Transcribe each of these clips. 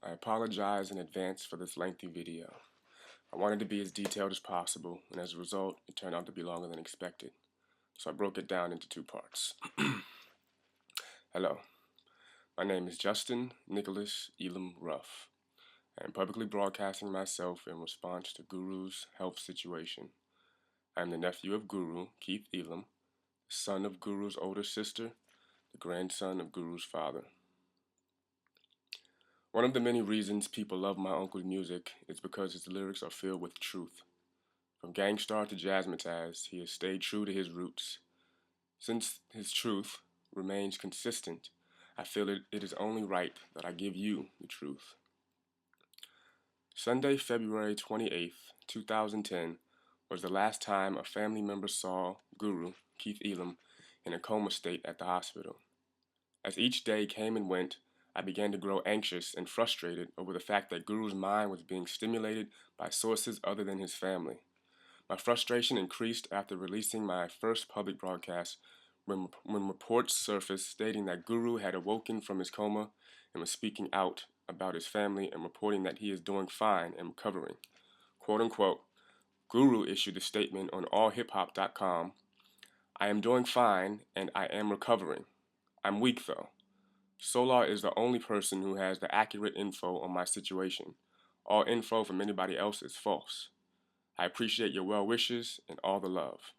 I apologize in advance for this lengthy video. I wanted to be as detailed as possible, and as a result, it turned out to be longer than expected. So I broke it down into two parts. Hello, my name is justinnicholaselamruff. I am publicly broadcasting myself in response to Guru's health situation. I am the nephew of Guru, Keith Elam, the son of Guru's older sister, the grandson of Guru's father. One of the many reasons people love my uncle's music is because his lyrics are filled with truth. From Gangstarr to Jazzmatazz, he has stayed true to his roots. Since his truth remains consistent, I feel it is only right that I give you the truth. Sunday, February 28th, 2010, was the last time a family member saw Guru, Keith Elam, in a coma state at the hospital. As each day came and went, I began to grow anxious and frustrated over the fact that Guru's mind was being stimulated by sources other than his family. My frustration increased after releasing my first public broadcast when reports surfaced stating that Guru had awoken from his coma and was speaking out about his family and reporting that he is doing fine and recovering. Quote unquote, Guru issued a statement on allhiphop.com, "I am doing fine and I am recovering. I'm weak though. Solar is the only person who has the accurate info on my situation. All info from anybody else is false. I appreciate your well wishes and all the love."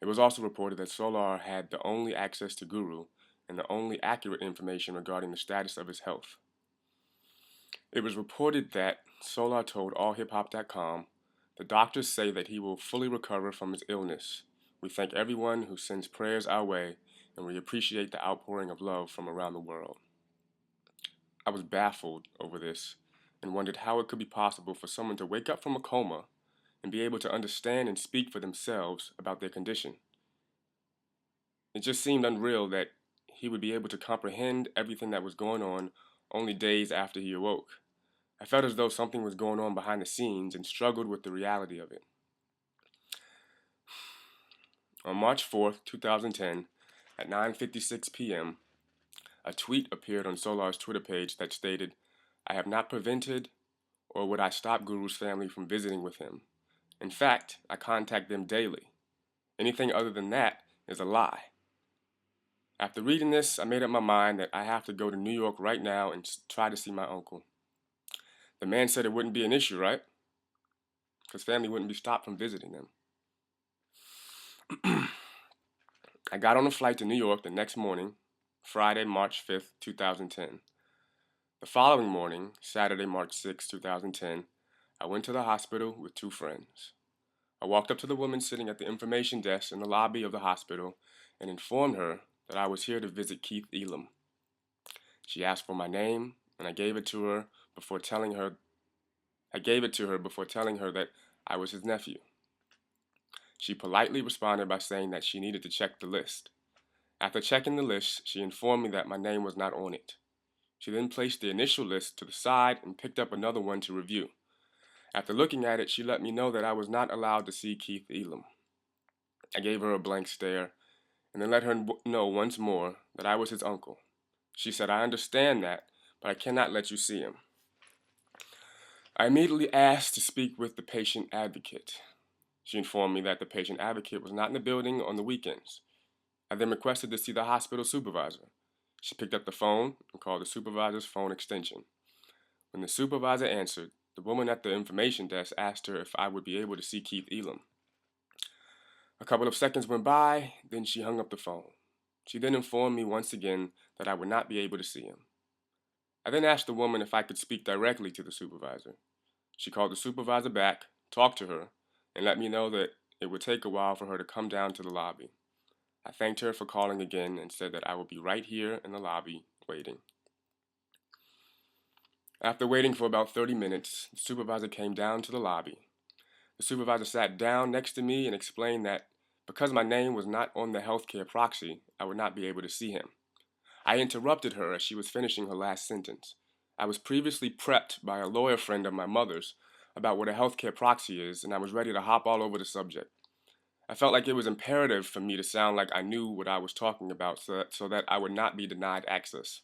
It was also reported that Solar had the only access to Guru and the only accurate information regarding the status of his health. It was reported that Solar told allhiphop.com, "The doctors say that he will fully recover from his illness. We thank everyone who sends prayers our way, and we appreciate the outpouring of love from around the world." I was baffled over this and wondered how it could be possible for someone to wake up from a coma and be able to understand and speak for themselves about their condition. It just seemed unreal that he would be able to comprehend everything that was going on only days after he awoke. I felt as though something was going on behind the scenes and struggled with the reality of it. On March 4th, 2010, at 9:56 p.m., a tweet appeared on Solar's Twitter page that stated, "I have not prevented or would I stop Guru's family from visiting with him. In fact, I contact them daily. Anything other than that is a lie." After reading this, I made up my mind that I have to go to New York right now and try to see my uncle. The man said it wouldn't be an issue, right? Because family wouldn't be stopped from visiting them. I got on a flight to New York the next morning, Friday, March 5th, 2010. The following morning, Saturday, March 6th, 2010, I went to the hospital with two friends. I walked up to the woman sitting at the information desk in the lobby of the hospital and informed her that I was here to visit Keith Elam. She asked for my name, and I gave it to her before telling her that I was his nephew. She politely responded by saying that she needed to check the list. After checking the list, she informed me that my name was not on it. She then placed the initial list to the side and picked up another one to review. After looking at it, she let me know that I was not allowed to see Keith Elam. I gave her a blank stare and then let her know once more that I was his uncle. She said, "I understand that, but I cannot let you see him." I immediately asked to speak with the patient advocate. She informed me that the patient advocate was not in the building on the weekends. I then requested to see the hospital supervisor. She picked up the phone and called the supervisor's phone extension. When the supervisor answered, the woman at the information desk asked her if I would be able to see Keith Elam. A couple of seconds went by, then she hung up the phone. She then informed me once again that I would not be able to see him. I then asked the woman if I could speak directly to the supervisor. She called the supervisor back, talked to her, and let me know that it would take a while for her to come down to the lobby. I thanked her for calling again and said that I would be right here in the lobby waiting. After waiting for about 30 minutes, the supervisor came down to the lobby. The supervisor sat down next to me and explained that because my name was not on the healthcare proxy, I would not be able to see him. I interrupted her as she was finishing her last sentence. I was previously prepped by a lawyer friend of my mother's about what a healthcare proxy is, and I was ready to hop all over the subject. I felt like it was imperative for me to sound like I knew what I was talking about so that I would not be denied access.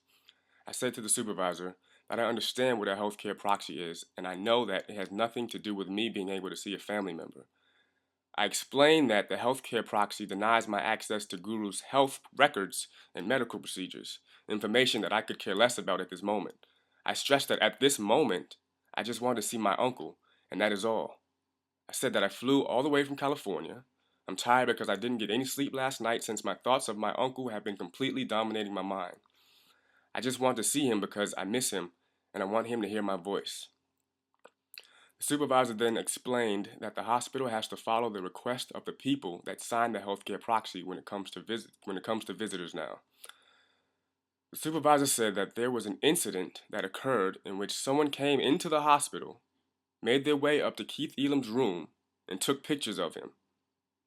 I said to the supervisor that I understand what a healthcare proxy is, and I know that it has nothing to do with me being able to see a family member. I explained that the healthcare proxy denies my access to Guru's health records and medical procedures, information that I could care less about at this moment. I stressed that at this moment, I just wanted to see my uncle, and that is all. I said that I flew all the way from California. I'm tired because I didn't get any sleep last night since my thoughts of my uncle have been completely dominating my mind. I just want to see him because I miss him and I want him to hear my voice. The supervisor then explained that the hospital has to follow the request of the people that signed the healthcare proxy when it comes to visitors now. The supervisor said that there was an incident that occurred in which someone came into the hospital, made their way up to Keith Elam's room, and took pictures of him.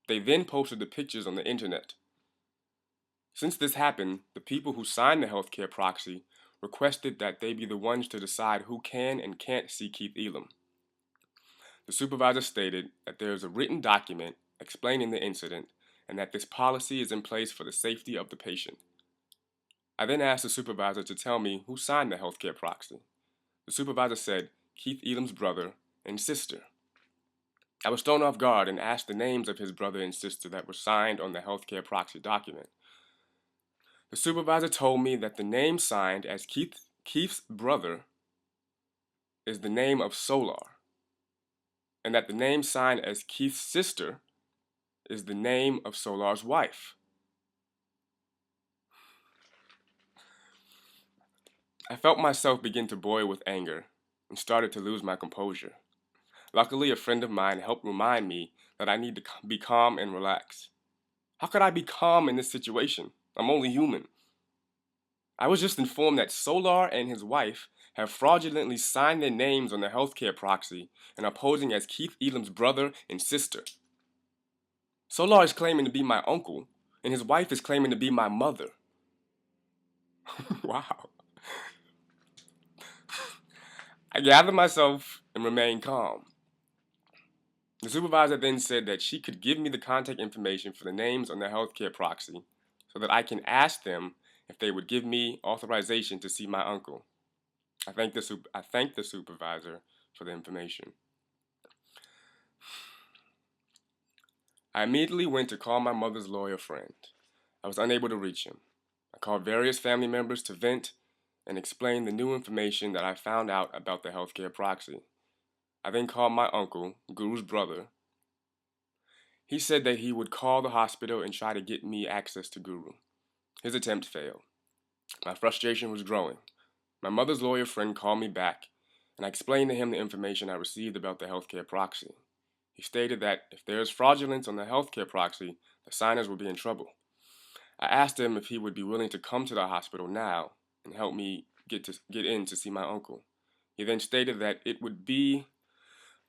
They then posted the pictures on the internet. Since this happened, the people who signed the healthcare proxy requested that they be the ones to decide who can and can't see Keith Elam. The supervisor stated that there is a written document explaining the incident and that this policy is in place for the safety of the patient. I then asked the supervisor to tell me who signed the healthcare proxy. The supervisor said Keith Elam's brother and sister. I was thrown off guard and asked the names of his brother and sister that were signed on the healthcare proxy document. The supervisor told me that the name signed as Keith's brother is the name of Solar, and that the name signed as Keith's sister is the name of Solar's wife. I felt myself begin to boil with anger and started to lose my composure. Luckily, a friend of mine helped remind me that I need to be calm and relax. How could I be calm in this situation? I'm only human. I was just informed that Solar and his wife have fraudulently signed their names on the healthcare proxy and are posing as Keith Elam's brother and sister. Solar is claiming to be my uncle, and his wife is claiming to be my mother. Wow. I gathered myself and remained calm. The supervisor then said that she could give me the contact information for the names on the healthcare proxy so that I can ask them if they would give me authorization to see my uncle. I thanked the supervisor for the information. I immediately went to call my mother's lawyer friend. I was unable to reach him. I called various family members to vent and explain the new information that I found out about the healthcare proxy. I then called my uncle, Guru's brother. He said that he would call the hospital and try to get me access to Guru. His attempt failed. My frustration was growing. My mother's lawyer friend called me back, and I explained to him the information I received about the healthcare proxy. He stated that if there is fraudulence on the healthcare proxy, the signers will be in trouble. I asked him if he would be willing to come to the hospital now and help me get in to see my uncle. He then stated that it would be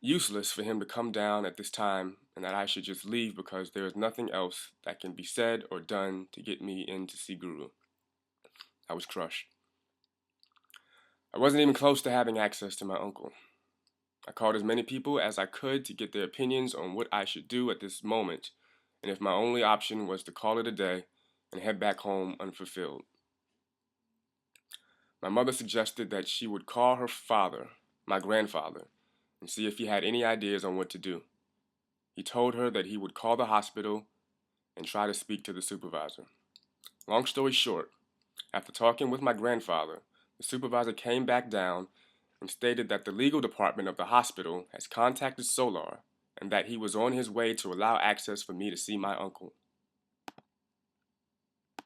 useless for him to come down at this time and that I should just leave because there is nothing else that can be said or done to get me in to see Guru. I was crushed. I wasn't even close to having access to my uncle. I called as many people as I could to get their opinions on what I should do at this moment, and if my only option was to call it a day and head back home unfulfilled. My mother suggested that she would call her father, my grandfather, and see if he had any ideas on what to do. He told her that he would call the hospital and try to speak to the supervisor. Long story short, after talking with my grandfather, the supervisor came back down and stated that the legal department of the hospital has contacted Solar and that he was on his way to allow access for me to see my uncle.